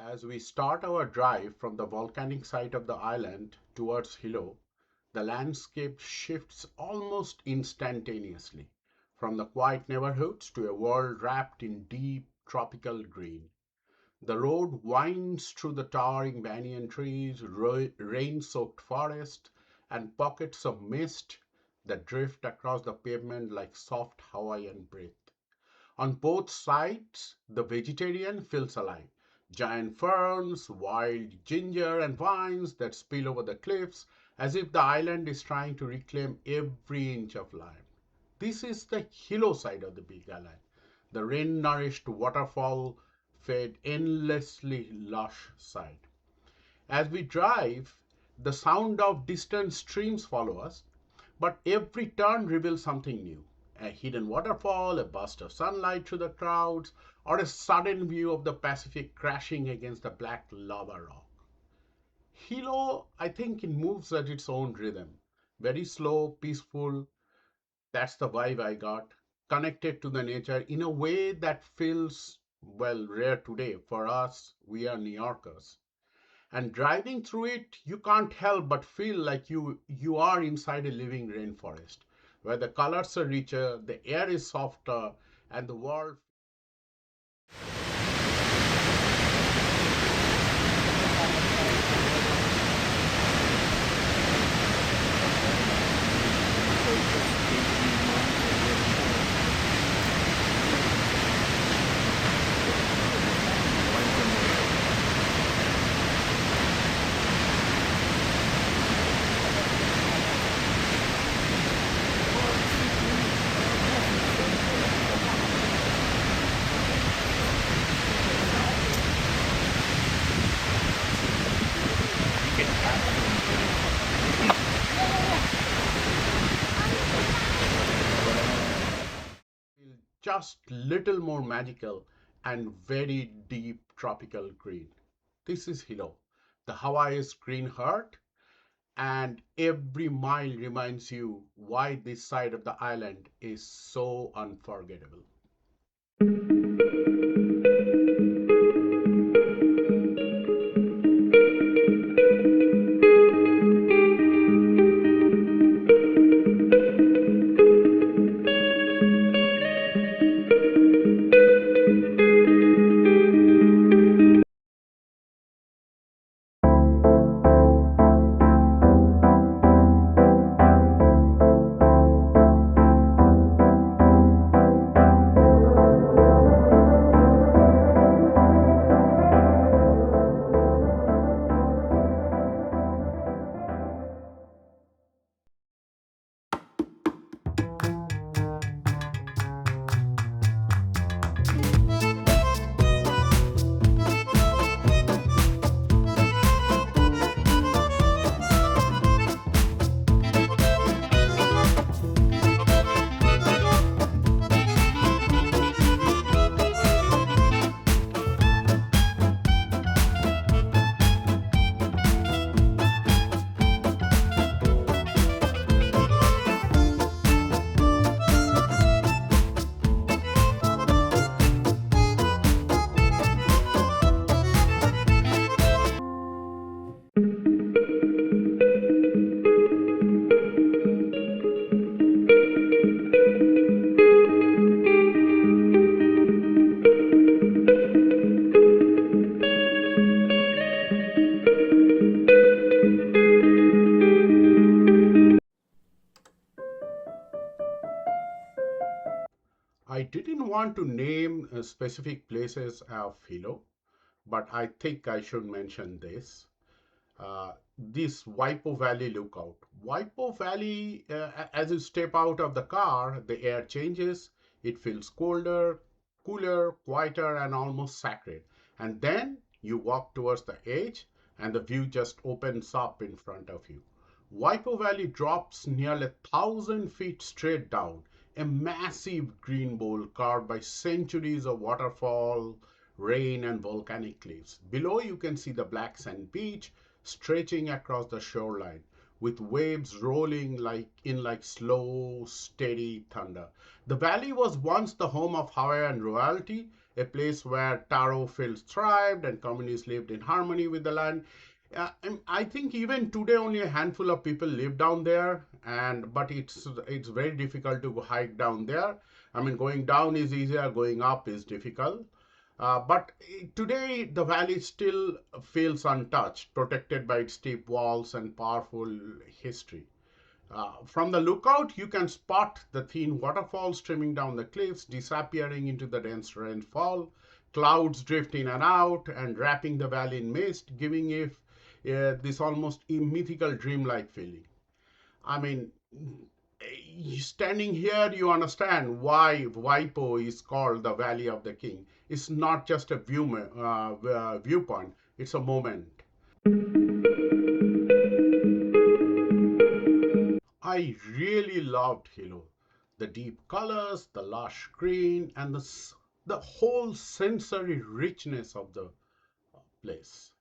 As we start our drive from the volcanic side of the island towards Hilo, the landscape shifts almost instantaneously from the quiet neighborhoods to a world wrapped in deep tropical green. The road winds through the towering banyan trees, rain soaked forest, and pockets of mist that drift across the pavement like soft Hawaiian breath. On both sides, the vegetarian feels alive. Giant ferns, wild ginger, and vines that spill over the cliffs as if the island is trying to reclaim every inch of land. This is the Hilo side of the Big Island, the rain nourished waterfall fed endlessly lush side. As we drive, the sound of distant streams follow us, but every turn reveals something new. A hidden waterfall, a burst of sunlight through the clouds, or a sudden view of the Pacific crashing against the black lava rock. Hilo, I think it moves at its own rhythm. Very slow, peaceful. That's the vibe I got. Connected to the nature in a way that feels, well, rare today. For us, we are New Yorkers. And driving through it, you can't help but feel like you are inside a living rainforest where the colors are richer, the air is softer, and the world feels just little more magical and very deep tropical green. This is Hilo, the Hawaii's green heart, and every mile reminds you why this side of the island is so unforgettable. I didn't want to name specific places of Hilo, but I think I should mention this. This Waipo Valley lookout. Waipo Valley, as you step out of the car, the air changes. It feels colder, cooler, quieter, and almost sacred. And then you walk towards the edge, and the view just opens up in front of you. Waipo Valley drops nearly 1,000 feet straight down, a massive green bowl carved by centuries of waterfall, rain, and volcanic cliffs. Below, you can see the black sand beach stretching across the shoreline, with waves rolling like slow, steady thunder. The valley was once the home of Hawaiian royalty, a place where taro fields thrived and communities lived in harmony with the land. And I think even today only a handful of people live down there, and but it's very difficult to hike down there. I mean, going down is easier, going up is difficult. But today the valley still feels untouched, protected by its steep walls and powerful history. From the lookout, you can spot the thin waterfalls streaming down the cliffs, disappearing into the dense rainfall. Clouds drift in and out and wrapping the valley in mist, giving it this almost mythical dreamlike feeling. I mean, standing here, you understand why Waipo is called the Valley of the King. It's not just a viewpoint, it's a moment. I really loved Hilo. The deep colors, the lush green, and the whole sensory richness of the place.